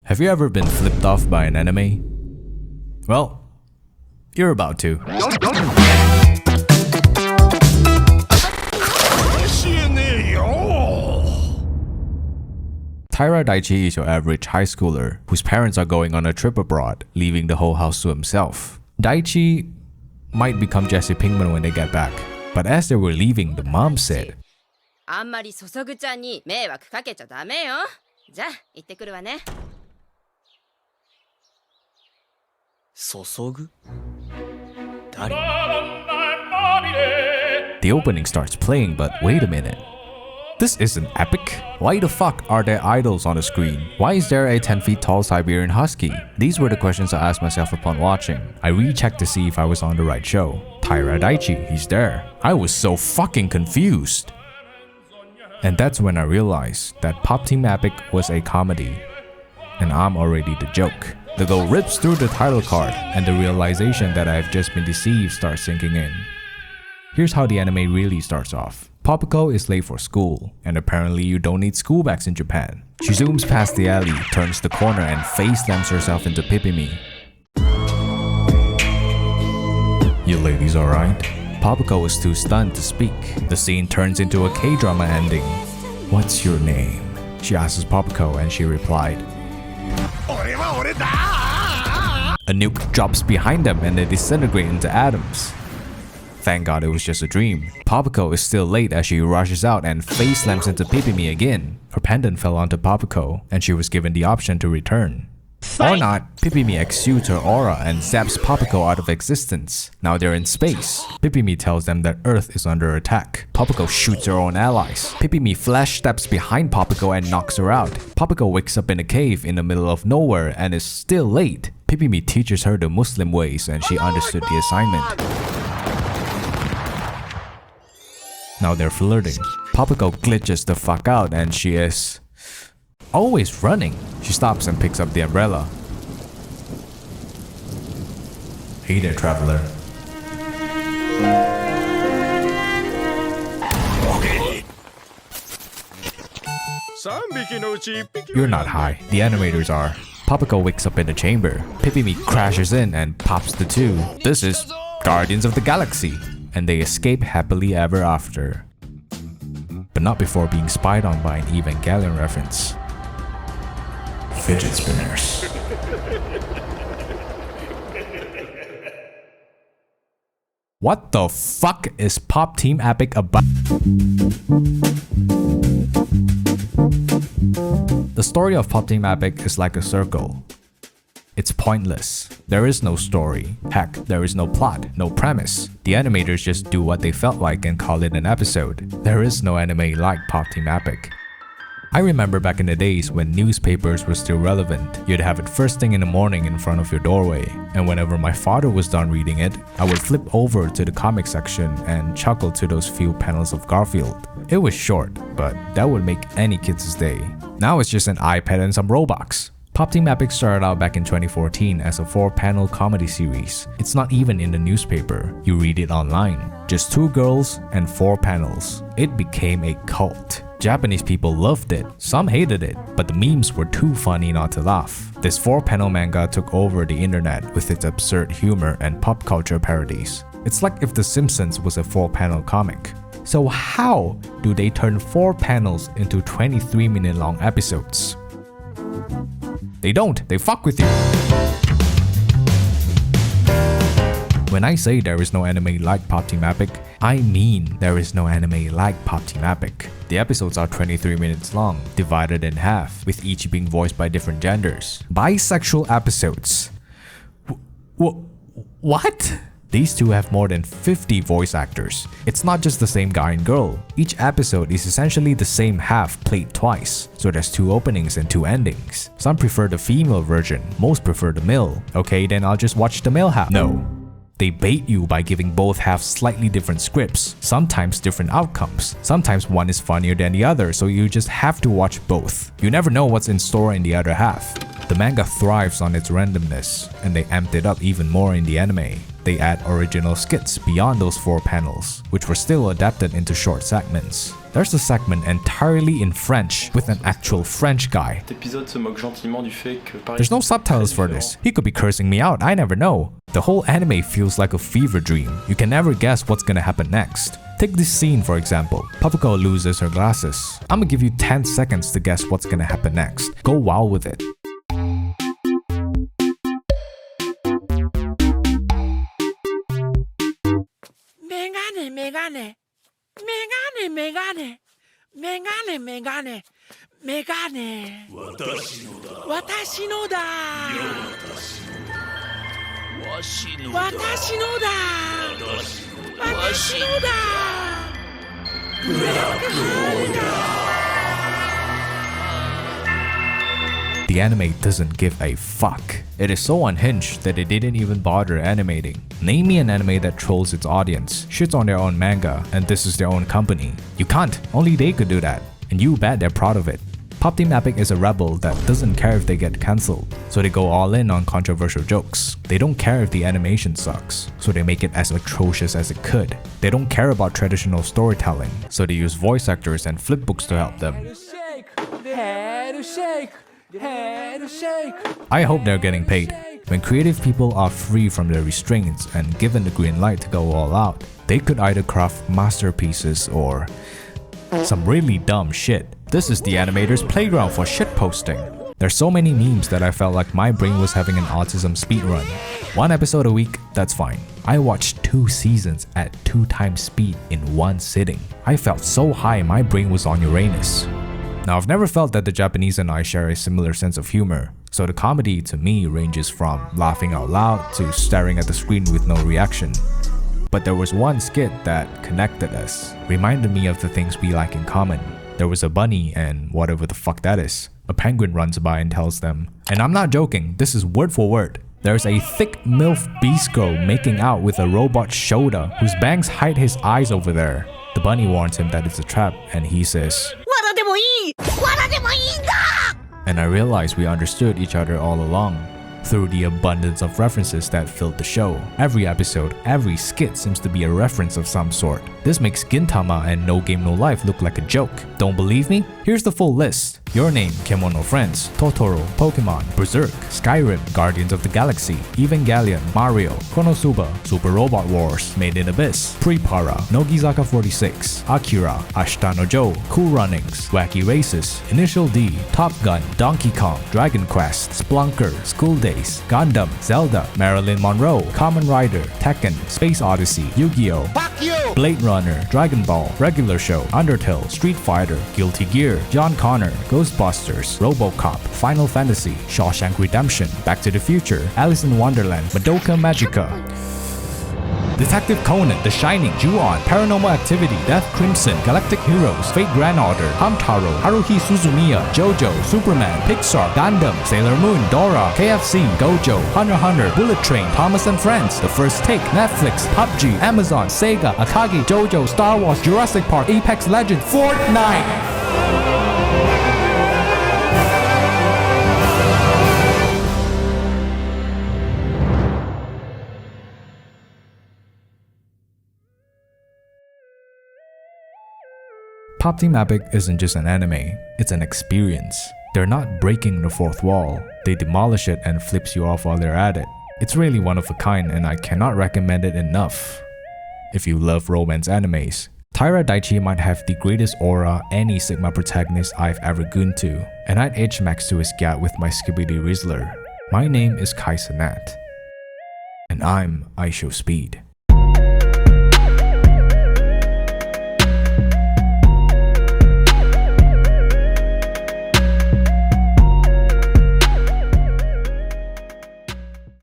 Have you ever been flipped off by an anime? Well, you're about to. Taira Daichi is your average high schooler whose parents are going on a trip abroad, leaving the whole house to himself. Daichi might become Jesse Pinkman when they get back, but as they were leaving, the mom said, あんまり注ぐちゃんに迷惑かけちゃダメよ。じゃあ行ってくるわね。注ぐ? Daddy. The opening starts playing, but wait a minute. This isn't epic. Why the fuck are there idols on the screen? Why is there a 10 feet tall Siberian husky? These were the questions I asked myself upon watching. I rechecked to see if I was on the right show. Taira Daichi, he's there. I was so fucking confused. And that's when I realized that popteamepic was a comedy. And I'm already the joke. The girl rips through the title card, and the realization that I've just been deceived starts sinking in. Here's how the anime really starts off. Popiko is late for school, and apparently you don't need school bags in Japan. She zooms past the alley, turns the corner, and face slams herself into Pipimi. You ladies alright? Popiko is too stunned to speak. The scene turns into a K-drama ending. What's your name? She asks Popiko, and she replied, A nuke drops behind them and they disintegrate into atoms. Thank God it was just a dream. Popiko is still late as she rushes out and face slams into Pipimi again. Her pendant fell onto Popiko and she was given the option to return. Or not, Pipimi exudes her aura and zaps Popiko out of existence. Now they're in space. Pipimi tells them that Earth is under attack. Popiko shoots her own allies. Pipimi flash steps behind Popiko and knocks her out. Popiko wakes up in a cave in the middle of nowhere and is still late. Pipimi teaches her the Muslim ways and she understood the assignment. Now they're flirting. Popiko glitches the fuck out and she is always running. She stops and picks up the umbrella. Hey there, traveler. You're not high. The animators are. Popiko wakes up in the chamber. Pipimi crashes in and pops the two. This is Guardians of the Galaxy. And they escape happily ever after. But not before being spied on by an Evangelion reference. Fidget spinners. What the fuck is popteamepic about? The story of popteamepic is like a circle. It's pointless. There is no story. Heck, there is no plot, no premise. The animators just do what they felt like and call it an episode. There is no anime like popteamepic. I remember back in the days when newspapers were still relevant. You'd have it first thing in the morning in front of your doorway, and whenever my father was done reading it, I would flip over to the comic section and chuckle to those few panels of Garfield. It was short, but that would make any kid's day. Now it's just an iPad and some Roblox. Popteamepic started out back in 2014 as a 4-panel comedy series. It's not even in the newspaper. You read it online. Just 2 girls and 4 panels. It became a cult. Japanese people loved it. Some hated it, but the memes were too funny not to laugh. This 4-panel manga took over the internet with its absurd humor and pop culture parodies. It's like if The Simpsons was a 4-panel comic. So how do they turn 4 panels into 23-minute long episodes? They don't, they fuck with you. When I say there is no anime like popteamepic, I mean there is no anime like popteamepic. The episodes are 23 minutes long, divided in half, with each being voiced by different genders. Bisexual episodes. What? These two have more than 50 voice actors. It's not just the same guy and girl. Each episode is essentially the same half played twice, so there's 2 openings and 2 endings. Some prefer the female version, most prefer the male. Okay, then I'll just watch the male half. No. They bait you by giving both halves slightly different scripts, sometimes different outcomes. Sometimes one is funnier than the other, so you just have to watch both. You never know what's in store in the other half. The manga thrives on its randomness, and they amped it up even more in the anime. They add original skits beyond those 4 panels, which were still adapted into short segments. There's a segment entirely in French with an actual French guy. There's no subtitles for this. He could be cursing me out, I never know. The whole anime feels like a fever dream. You can never guess what's gonna happen next. Take this scene for example. Papuko loses her glasses. I'm gonna give you 10 seconds to guess what's gonna happen next. Go wild with it. The anime doesn't give a fuck. It is so unhinged that it didn't even bother animating. Name me an anime that trolls its audience, shits on their own manga, and this is their own company. You can't. Only they could do that. And you bet they're proud of it. Popteamepic is a rebel that doesn't care if they get cancelled, so they go all in on controversial jokes. They don't care if the animation sucks, so they make it as atrocious as it could. They don't care about traditional storytelling, so they use voice actors and flipbooks to help them. I hope they're getting paid. When creative people are free from their restraints and given the green light to go all out, they could either craft masterpieces or some really dumb shit. This is the animator's playground for shitposting. There's so many memes that I felt like my brain was having an autism speedrun. 1 episode a week, that's fine. I watched 2 seasons at 2 times speed in 1 sitting. I felt so high my brain was on Uranus. Now I've never felt that the Japanese and I share a similar sense of humor, so the comedy to me ranges from laughing out loud to staring at the screen with no reaction. But there was one skit that connected us, reminded me of the things we like in common. There was a bunny and whatever the fuck that is. A penguin runs by and tells them, and I'm not joking, this is word for word. There's a thick MILF beast girl making out with a robot Shoda whose bangs hide his eyes over there. The bunny warns him that it's a trap and he says, and I realized we understood each other all along. Through the abundance of references that filled the show. Every episode, every skit seems to be a reference of some sort. This makes Gintama and No Game No Life look like a joke. Don't believe me? Here's the full list. Your Name, Kemono Friends, Totoro, Pokemon, Berserk, Skyrim, Guardians of the Galaxy, Evangelion, Mario, Konosuba, Super Robot Wars, Made in Abyss, Pre-Para, Nogizaka 46, Akira, Ashita no Joe, Cool Runnings, Wacky Races, Initial D, Top Gun, Donkey Kong, Dragon Quest, Splunker, School Days, Gundam, Zelda, Marilyn Monroe, Kamen Rider, Tekken, Space Odyssey, Yu-Gi-Oh! Blade Runner, Dragon Ball, Regular Show, Undertale, Street Fighter, Guilty Gear, John Connor, Ghostbusters, RoboCop, Final Fantasy, Shawshank Redemption, Back to the Future, Alice in Wonderland, Madoka Magica, Detective Conan, The Shining, Ju-On, Paranormal Activity, Death Crimson, Galactic Heroes, Fate Grand Order, Hamtaro, Haruhi Suzumiya, JoJo, Superman, Pixar, Gundam, Sailor Moon, Dora, KFC, Gojo, Hunter x Hunter, Bullet Train, Thomas and Friends, The First Take, Netflix, PUBG, Amazon, Sega, Akagi, JoJo, Star Wars, Jurassic Park, Apex Legends, Fortnite! Popteamepic isn't just an anime, it's an experience. They're not breaking the fourth wall, they demolish it and flips you off while they're at it. It's really one of a kind and I cannot recommend it enough. If you love romance animes, Taira Daichi might have the greatest aura any Sigma protagonist I've ever gooned to, and I'd edge Max to his gat with my Skibidi Rizzler. My name is Kai Sanat, and I'm IShowSpeed.